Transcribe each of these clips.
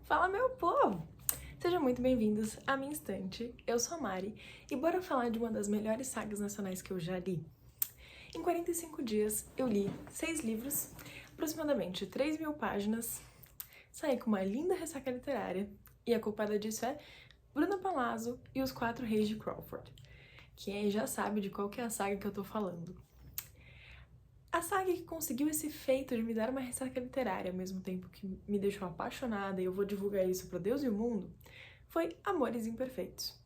Fala, meu povo! Sejam muito bem-vindos à minha estante. Eu sou a Mari e bora falar de uma das melhores sagas nacionais que eu já li. Em 45 dias, eu li 6 livros, aproximadamente 3.000 páginas, saí com uma linda ressaca literária e a culpada disso é Bruna Palazzo e Os Quatro Reis de Crawford. Quem aí já sabe de qual que é a saga que eu tô falando. A saga que conseguiu esse feito de me dar uma ressaca literária ao mesmo tempo que me deixou apaixonada, e eu vou divulgar isso para Deus e o mundo, foi Amores Imperfeitos.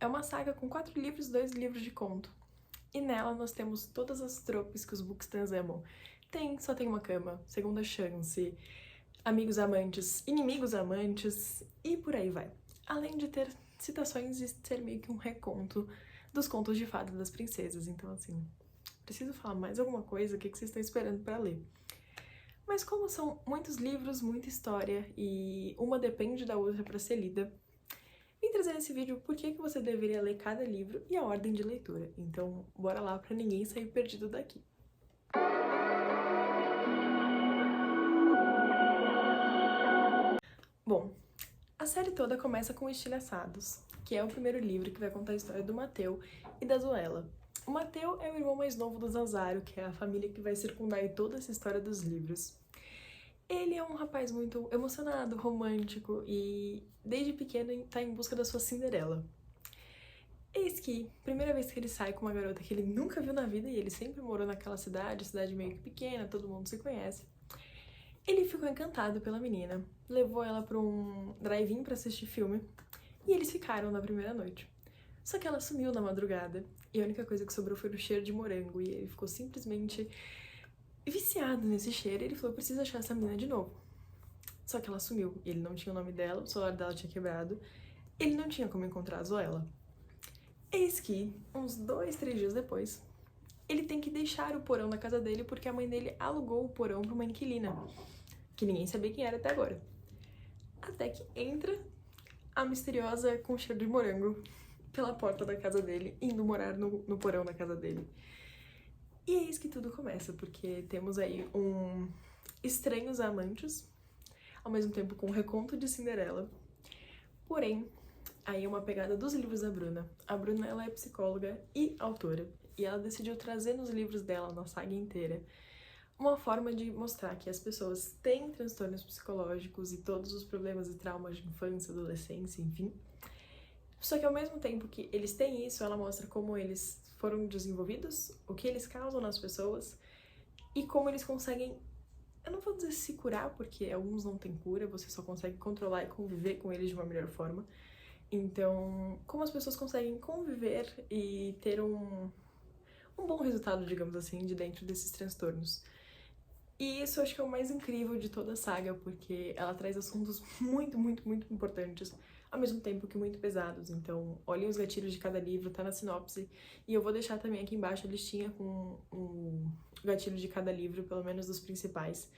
É uma saga com 4 livros e 2 livros de conto. E nela nós temos todas as tropes que os bookstans amam. Só tem uma cama, segunda chance, amigos amantes, inimigos amantes e por aí vai. Além de ter citações e ser meio que um reconto dos contos de fada das princesas. Então assim, preciso falar mais alguma coisa? O que vocês estão esperando para ler? Mas como são muitos livros, muita história e uma depende da outra para ser lida, vim trazer nesse vídeo por que você deveria ler cada livro e a ordem de leitura. Então, bora lá para ninguém sair perdido daqui. Bom, a série toda começa com Estilhaçados, que é o primeiro livro que vai contar a história do Mateu e da Zoela. O Mateu é o irmão mais novo do Zazário, que é a família que vai circundar toda essa história dos livros. Ele é um rapaz muito emocionado, romântico e desde pequeno está em busca da sua Cinderela. Eis que, primeira vez que ele sai com uma garota que ele nunca viu na vida e ele sempre morou naquela cidade meio que pequena, todo mundo se conhece, ele ficou encantado pela menina, levou ela para um drive-in para assistir filme e eles ficaram na primeira noite. Só que ela sumiu na madrugada e a única coisa que sobrou foi o cheiro de morango e ele ficou simplesmente viciado nesse cheiro e ele falou, eu preciso achar essa menina de novo. Só que ela sumiu, ele não tinha o nome dela, o celular dela tinha quebrado, ele não tinha como encontrar a Zoela. Eis que, uns 2, 3 dias depois, ele tem que deixar o porão da casa dele porque a mãe dele alugou o porão para uma inquilina, que ninguém sabia quem era até agora. Até que entra a misteriosa com cheiro de morango pela porta da casa dele, indo morar no porão da casa dele. E é isso que tudo começa, porque temos aí estranhos amantes, ao mesmo tempo com um reconto de Cinderela. Porém, aí é uma pegada dos livros da Bruna. A Bruna, ela é psicóloga e autora, e ela decidiu trazer nos livros dela, na saga inteira, uma forma de mostrar que as pessoas têm transtornos psicológicos e todos os problemas e traumas de infância, adolescência, enfim. Só que ao mesmo tempo que eles têm isso, ela mostra como eles foram desenvolvidos, o que eles causam nas pessoas e como eles conseguem, eu não vou dizer se curar, porque alguns não têm cura, você só consegue controlar e conviver com eles de uma melhor forma. Então, como as pessoas conseguem conviver e ter um bom resultado, digamos assim, de dentro desses transtornos. E isso eu acho que é o mais incrível de toda a saga, porque ela traz assuntos muito, muito, muito importantes, ao mesmo tempo que muito pesados. Então, olhem os gatilhos de cada livro, tá na sinopse. E eu vou deixar também aqui embaixo a listinha com o gatilho de cada livro, pelo menos dos principais,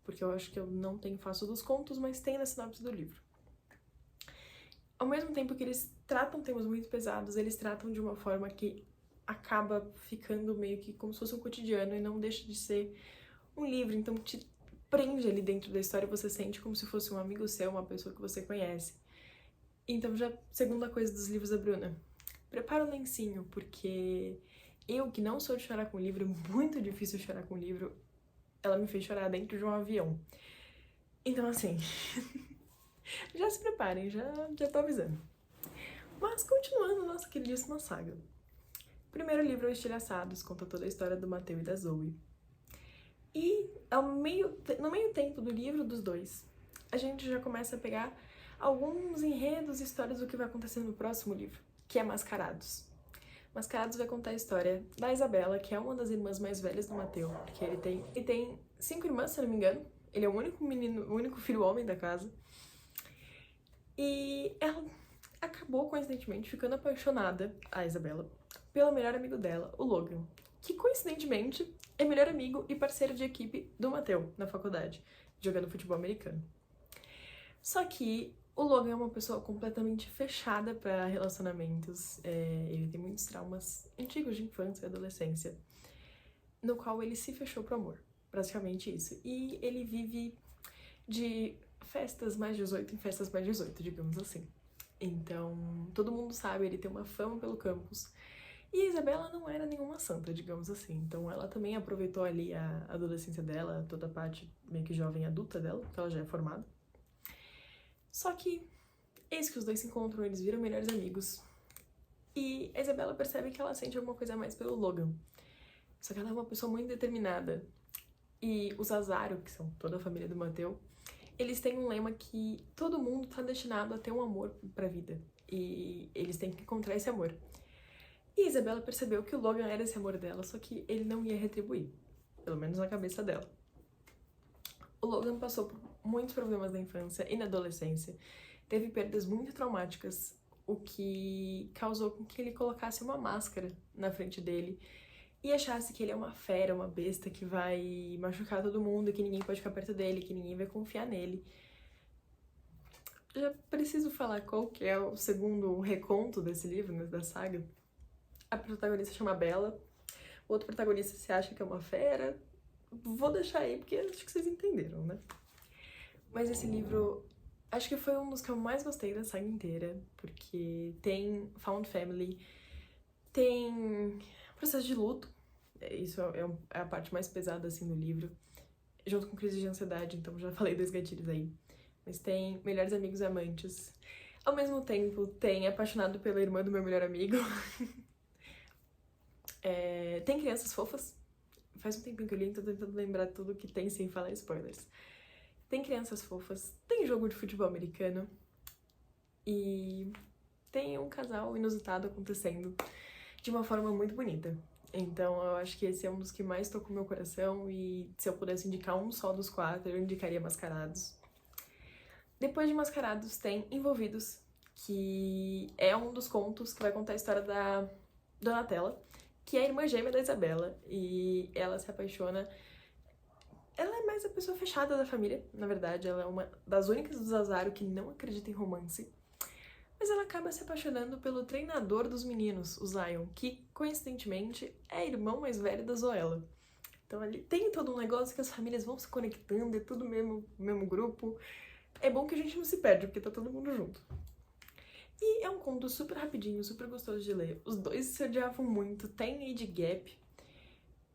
porque eu acho que eu não faço dos contos, mas tem na sinopse do livro. Ao mesmo tempo que eles tratam temas muito pesados, eles tratam de uma forma que acaba ficando meio que como se fosse um cotidiano e não deixa de ser um livro, então te prende ali dentro da história, você sente como se fosse um amigo seu, uma pessoa que você conhece. Então já, segunda coisa dos livros da Bruna, prepara o lencinho, porque eu, que não sou de chorar com livro, muito difícil chorar com livro, ela me fez chorar dentro de um avião. Então assim, já se preparem, já tô avisando. Mas continuando nossa queridíssima saga. O primeiro livro é Estilhaçados, conta toda a história do Mateu e da Zoe. E no meio tempo do livro dos dois, a gente já começa a pegar alguns enredos e histórias do que vai acontecer no próximo livro, que é Mascarados. Mascarados vai contar a história da Isabela, que é uma das irmãs mais velhas do Mateu, porque ele tem 5 irmãs, se eu não me engano. Ele é o único menino, o único filho homem da casa. E ela acabou, coincidentemente, ficando apaixonada, a Isabela, pelo melhor amigo dela, o Logan, que coincidentemente é melhor amigo e parceiro de equipe do Mateu na faculdade, jogando futebol americano. Só que o Logan é uma pessoa completamente fechada para relacionamentos, ele tem muitos traumas antigos de infância e adolescência, no qual ele se fechou pro amor, praticamente isso. E ele vive de festas mais 18 em festas mais 18, digamos assim. Então, todo mundo sabe, ele tem uma fama pelo campus. E a Isabela não era nenhuma santa, digamos assim. Então, ela também aproveitou ali a adolescência dela, toda a parte meio que jovem adulta dela, porque ela já é formada. Só que, eis que os dois se encontram, eles viram melhores amigos. E a Isabela percebe que ela sente alguma coisa a mais pelo Logan. Só que ela é uma pessoa muito determinada. E os Azaro, que são toda a família do Mateu, eles têm um lema que todo mundo tá destinado a ter um amor pra vida. E eles têm que encontrar esse amor. E a Isabela percebeu que o Logan era esse amor dela, só que ele não ia retribuir. Pelo menos na cabeça dela. O Logan passou por muitos problemas na infância e na adolescência. Teve perdas muito traumáticas, o que causou com que ele colocasse uma máscara na frente dele e achasse que ele é uma fera, uma besta que vai machucar todo mundo, que ninguém pode ficar perto dele, que ninguém vai confiar nele. Já preciso falar qual que é o segundo reconto desse livro, né, da saga. A protagonista chama Bella, o outro protagonista se acha que é uma fera. Vou deixar aí porque acho que vocês entenderam, né? Mas esse livro, acho que foi um dos que eu mais gostei da saga inteira, porque tem Found Family, tem processo de luto, isso é a parte mais pesada, assim, do livro, junto com crise de ansiedade, então já falei dos gatilhos aí. Mas tem melhores amigos e amantes. Ao mesmo tempo, tem apaixonado pela irmã do meu melhor amigo. Tem crianças fofas. Faz um tempinho que eu li, então tô tentando lembrar tudo que tem sem falar spoilers. Tem crianças fofas, tem jogo de futebol americano e tem um casal inusitado acontecendo de uma forma muito bonita. Então eu acho que esse é um dos que mais tocou meu coração e se eu pudesse indicar um só dos 4, eu indicaria Mascarados. Depois de Mascarados tem Envolvidos, que é um dos contos que vai contar a história da Donatella, que é a irmã gêmea da Isabela, e ela se apaixona. Ela é mais a pessoa fechada da família, na verdade, ela é uma das únicas do Azaro que não acredita em romance. Mas ela acaba se apaixonando pelo treinador dos meninos, o Zion, que, coincidentemente, é irmão mais velho da Zoella. Então ali tem todo um negócio que as famílias vão se conectando, é tudo mesmo grupo. É bom que a gente não se perde, porque tá todo mundo junto. E é um conto super rapidinho, super gostoso de ler. Os dois se odiavam muito, tem age gap.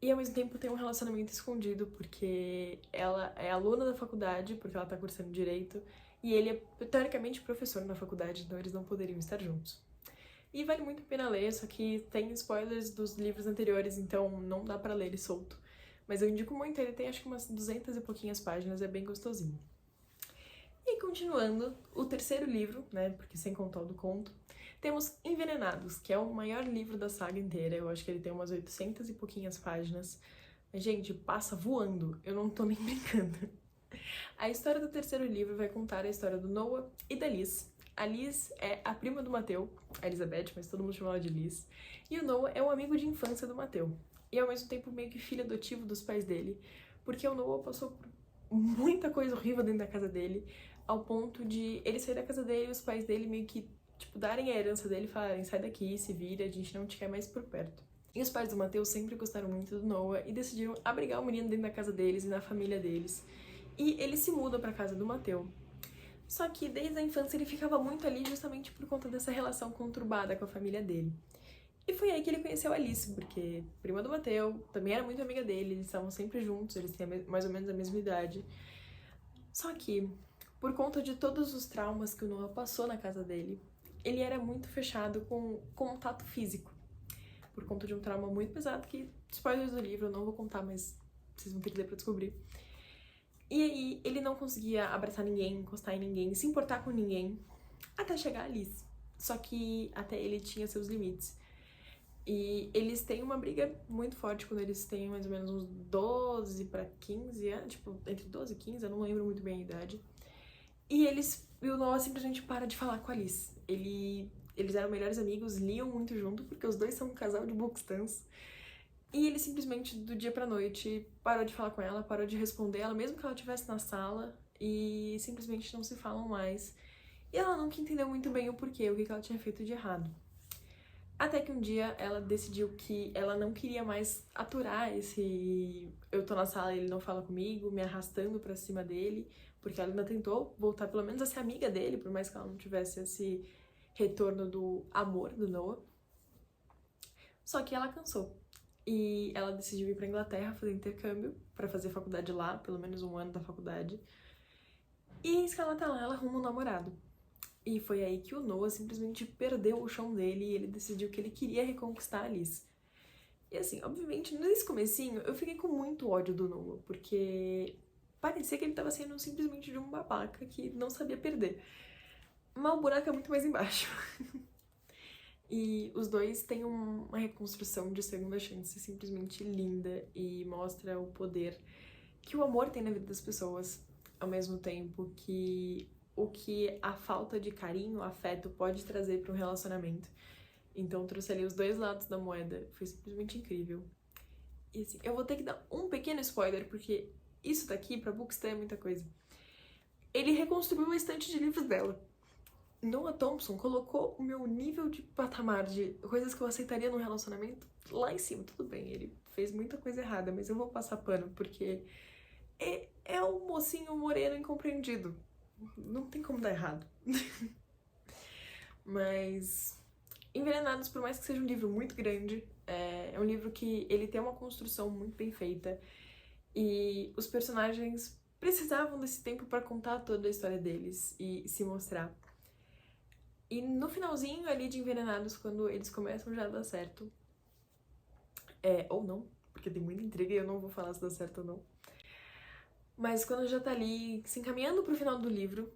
E ao mesmo tempo tem um relacionamento escondido, porque ela é aluna da faculdade, porque ela tá cursando direito, e ele é teoricamente professor na faculdade, então eles não poderiam estar juntos. E vale muito a pena ler, só que tem spoilers dos livros anteriores, então não dá pra ler ele solto. Mas eu indico muito, ele tem acho que umas 200 e pouquinhas páginas, é bem gostosinho. E continuando, o terceiro livro, né, porque sem contar o do conto, temos Envenenados, que é o maior livro da saga inteira. Eu acho que ele tem umas 800 e pouquinhas páginas. Mas, gente, passa voando. Eu não tô nem brincando. A história do terceiro livro vai contar a história do Noah e da Liz. A Liz é a prima do Mateu, a Elizabeth, mas todo mundo chama ela de Liz. E o Noah é um amigo de infância do Mateu. E, ao mesmo tempo, meio que filho adotivo dos pais dele. Porque o Noah passou por muita coisa horrível dentro da casa dele, ao ponto de ele sair da casa dele e os pais dele meio que darem a herança dele e falarem, sai daqui, se vira, a gente não te quer mais por perto. E os pais do Mateu sempre gostaram muito do Noah e decidiram abrigar o menino dentro da casa deles e na família deles. E ele se muda pra casa do Mateu. Só que desde a infância ele ficava muito ali justamente por conta dessa relação conturbada com a família dele. E foi aí que ele conheceu a Alice, porque prima do Mateu, também era muito amiga dele, eles estavam sempre juntos, eles têm mais ou menos a mesma idade. Só que, por conta de todos os traumas que o Noah passou na casa dele, ele era muito fechado com contato físico. Por conta de um trauma muito pesado que, spoilers do livro, eu não vou contar, mas vocês vão ter que ler pra descobrir. E aí, ele não conseguia abraçar ninguém, encostar em ninguém, se importar com ninguém, até chegar a Alice. Só que até ele tinha seus limites. E eles têm uma briga muito forte quando eles têm mais ou menos uns 12 pra 15 anos, tipo, entre 12 e 15, eu não lembro muito bem a idade. E o Noah simplesmente para de falar com a Alice. Eles eram melhores amigos, liam muito junto, porque os dois são um casal de bookstans. E ele simplesmente, do dia pra noite, parou de falar com ela, parou de responder ela, mesmo que ela estivesse na sala, e simplesmente não se falam mais. E ela nunca entendeu muito bem o porquê, o que ela tinha feito de errado. Até que um dia ela decidiu que ela não queria mais aturar esse eu tô na sala e ele não fala comigo, me arrastando pra cima dele, porque ela ainda tentou voltar pelo menos a ser amiga dele, por mais que ela não tivesse esse retorno do amor do Noah. Só que ela cansou. E ela decidiu ir pra Inglaterra fazer intercâmbio, pra fazer faculdade lá, pelo menos um ano da faculdade. E eis que ela tá lá, ela arruma um namorado. E foi aí que o Noah simplesmente perdeu o chão dele e ele decidiu que ele queria reconquistar a Alice. E assim, obviamente, nesse comecinho, eu fiquei com muito ódio do Noah, porque parecia que ele tava sendo simplesmente de um babaca que não sabia perder. Mas o buraco é muito mais embaixo. E os dois têm uma reconstrução de segunda chance simplesmente linda e mostra o poder que o amor tem na vida das pessoas, ao mesmo tempo que o que a falta de carinho, afeto pode trazer para um relacionamento. Então trouxe ali os dois lados da moeda, foi simplesmente incrível. E assim, eu vou ter que dar um pequeno spoiler, porque isso daqui pra Bookstã é muita coisa. Ele reconstruiu a estante de livros dela. Noah Thompson colocou o meu nível de patamar de coisas que eu aceitaria num relacionamento lá em cima. Tudo bem, ele fez muita coisa errada, mas eu vou passar pano, porque é um mocinho moreno incompreendido. Não tem como dar errado. Mas Envenenados, por mais que seja um livro muito grande, é um livro que ele tem uma construção muito bem feita e os personagens precisavam desse tempo para contar toda a história deles e se mostrar. E no finalzinho ali de Envenenados, quando eles começam já a dar certo, ou não, porque tem muita intriga e eu não vou falar se dá certo ou não, mas quando já tá ali se encaminhando pro final do livro,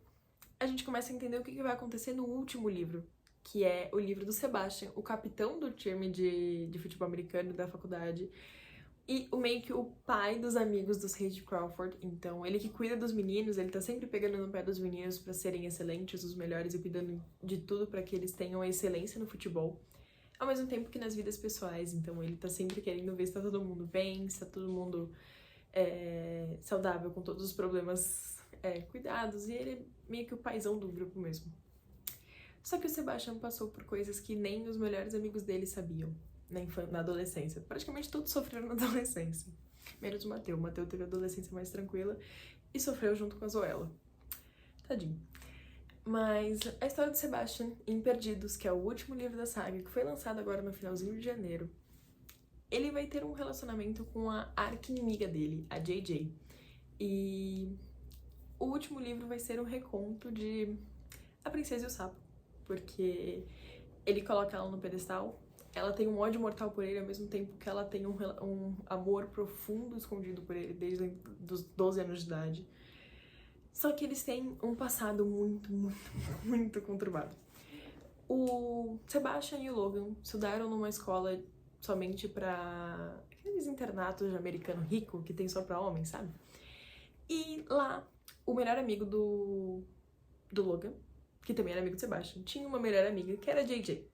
a gente começa a entender o que vai acontecer no último livro, que é o livro do Sebastian, o capitão do time de futebol americano da faculdade, e meio que o pai dos amigos dos reis de Crawford. Então, ele que cuida dos meninos, ele tá sempre pegando no pé dos meninos pra serem excelentes, os melhores, e cuidando de tudo pra que eles tenham a excelência no futebol, ao mesmo tempo que nas vidas pessoais. Então, ele tá sempre querendo ver se tá todo mundo bem, se tá todo mundo saudável, com todos os problemas cuidados, e ele é meio que o paizão do grupo mesmo. Só que o Sebastian passou por coisas que nem os melhores amigos dele sabiam na adolescência. Praticamente todos sofreram na adolescência. Menos o Mateu. O Mateu teve a adolescência mais tranquila e sofreu junto com a Zoella. Tadinho. Mas a história do Sebastian em Perdidos, que é o último livro da saga, que foi lançado agora no finalzinho de janeiro, ele vai ter um relacionamento com a arqui-inimiga dele, a JJ. E o último livro vai ser um reconto de A Princesa e o Sapo, porque ele coloca ela no pedestal, ela tem um ódio mortal por ele, ao mesmo tempo que ela tem um amor profundo escondido por ele desde os 12 anos de idade. Só que eles têm um passado muito, muito, muito conturbado. O Sebastian e o Logan estudaram numa escola somente pra aqueles internatos de americano rico que tem só pra homens, sabe? E lá, o melhor amigo do Logan, que também era amigo do Sebastian, tinha uma melhor amiga que era a JJ.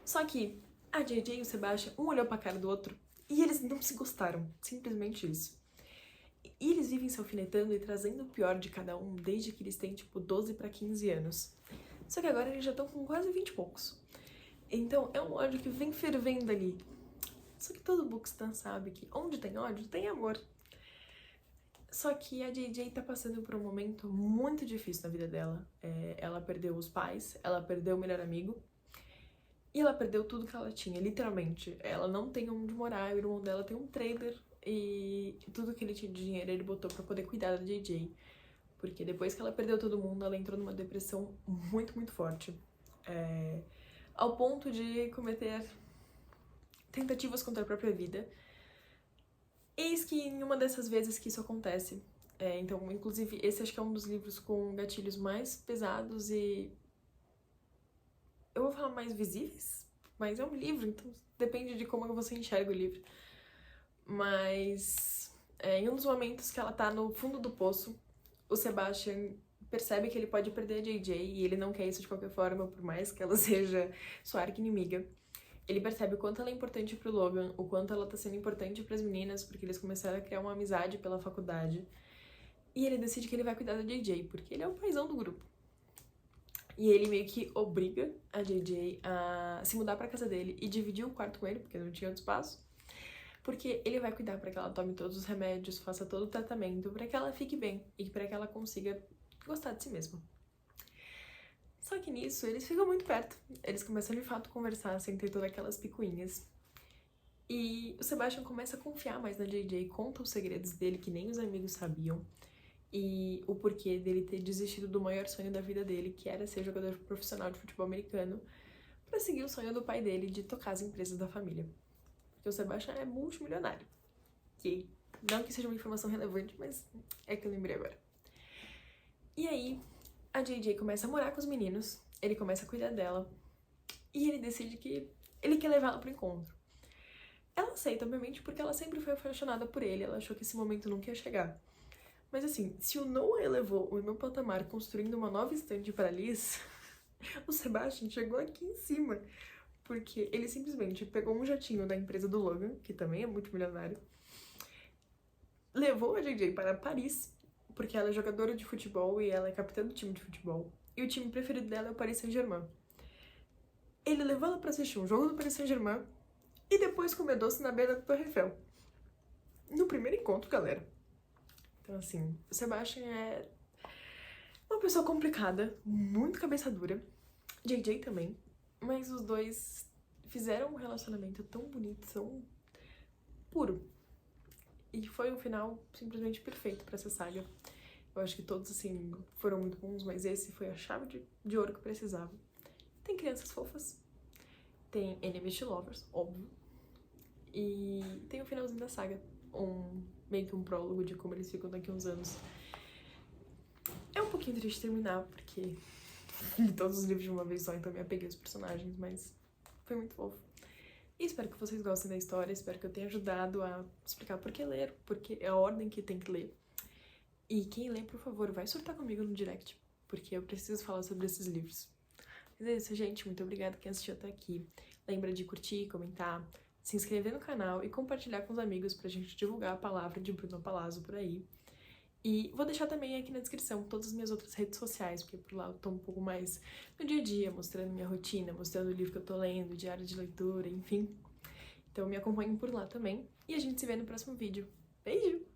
Só que a JJ e o Sebastian, um olhou pra cara do outro e eles não se gostaram, simplesmente isso. E eles vivem se alfinetando e trazendo o pior de cada um desde que eles têm, tipo, 12 pra 15 anos. Só que agora eles já estão com quase 20 e poucos. Então é um ódio que vem fervendo ali. Só que todo Bookstã sabe que onde tem ódio, tem amor. Só que a JJ tá passando por um momento muito difícil na vida dela. Ela perdeu os pais, ela perdeu o melhor amigo, e ela perdeu tudo que ela tinha, literalmente. Ela não tem onde morar, o irmão dela tem um trailer, e tudo que ele tinha de dinheiro ele botou pra poder cuidar da JJ. Porque depois que ela perdeu todo mundo, ela entrou numa depressão muito, muito forte. Ao ponto de cometer tentativas contra a própria vida. Eis que em uma dessas vezes que isso acontece, então, inclusive, esse acho que é um dos livros com gatilhos mais pesados e... eu vou falar mais visíveis, mas é um livro, então depende de como você enxerga o livro. Mas em um dos momentos que ela tá no fundo do poço, o Sebastian percebe que ele pode perder a JJ e ele não quer isso de qualquer forma, por mais que ela seja sua arqui-inimiga. Ele percebe o quanto ela é importante pro Logan, o quanto ela tá sendo importante pras meninas, porque eles começaram a criar uma amizade pela faculdade. E ele decide que ele vai cuidar da JJ, porque ele é o paizão do grupo. E ele meio que obriga a JJ a se mudar pra casa dele e dividir o quarto com ele, porque não tinha outro espaço, porque ele vai cuidar pra que ela tome todos os remédios, faça todo o tratamento, pra que ela fique bem e pra que ela consiga gostar de si mesma. Só que nisso, eles ficam muito perto. Eles começam de fato a conversar sem ter todas aquelas picuinhas. E o Sebastian começa a confiar mais na JJ, conta os segredos dele que nem os amigos sabiam. E o porquê dele ter desistido do maior sonho da vida dele, que era ser jogador profissional de futebol americano, pra seguir o sonho do pai dele de tocar as empresas da família. Porque o Sebastian é multimilionário. Que não que seja uma informação relevante, mas é que eu lembrei agora. E aí, a JJ começa a morar com os meninos, ele começa a cuidar dela, e ele decide que ele quer levá-la pro encontro. Ela aceita, obviamente, porque ela sempre foi apaixonada por ele, ela achou que esse momento nunca ia chegar. Mas assim, se o Noah elevou o meu patamar construindo uma nova estante para Liz, o Sebastian chegou aqui em cima. Porque ele simplesmente pegou um jatinho da empresa do Logan, que também é multimilionário, levou a JJ para Paris, porque ela é jogadora de futebol e ela é capitã do time de futebol. E o time preferido dela é o Paris Saint-Germain. Ele levou ela para assistir um jogo do Paris Saint-Germain e depois comer doce na beira da Torre Eiffel. No primeiro encontro, galera. Então, assim, o Sebastian é uma pessoa complicada, muito cabeça dura. JJ também. Mas os dois fizeram um relacionamento tão bonito, tão puro. E foi um final simplesmente perfeito pra essa saga. Eu acho que todos, assim, foram muito bons, mas esse foi a chave de ouro que eu precisava. Tem crianças fofas, tem enemies to lovers, óbvio, e tem o finalzinho da saga, meio que um prólogo de como eles ficam daqui a uns anos. É um pouquinho triste terminar, porque li todos os livros de uma vez só, então me apeguei aos personagens, mas foi muito fofo. E espero que vocês gostem da história, espero que eu tenha ajudado a explicar por que ler, porque é a ordem que tem que ler. E quem lê, por favor, vai surtar comigo no direct, porque eu preciso falar sobre esses livros. Mas é isso, gente. Muito obrigada quem assistiu até aqui. Lembra de curtir, comentar, se inscrever no canal e compartilhar com os amigos pra gente divulgar a palavra de Bruna Palazzo por aí. E vou deixar também aqui na descrição todas as minhas outras redes sociais, porque por lá eu tô um pouco mais no dia a dia, mostrando minha rotina, mostrando o livro que eu tô lendo, diário de leitura, enfim. Então me acompanhem por lá também. E a gente se vê no próximo vídeo. Beijo!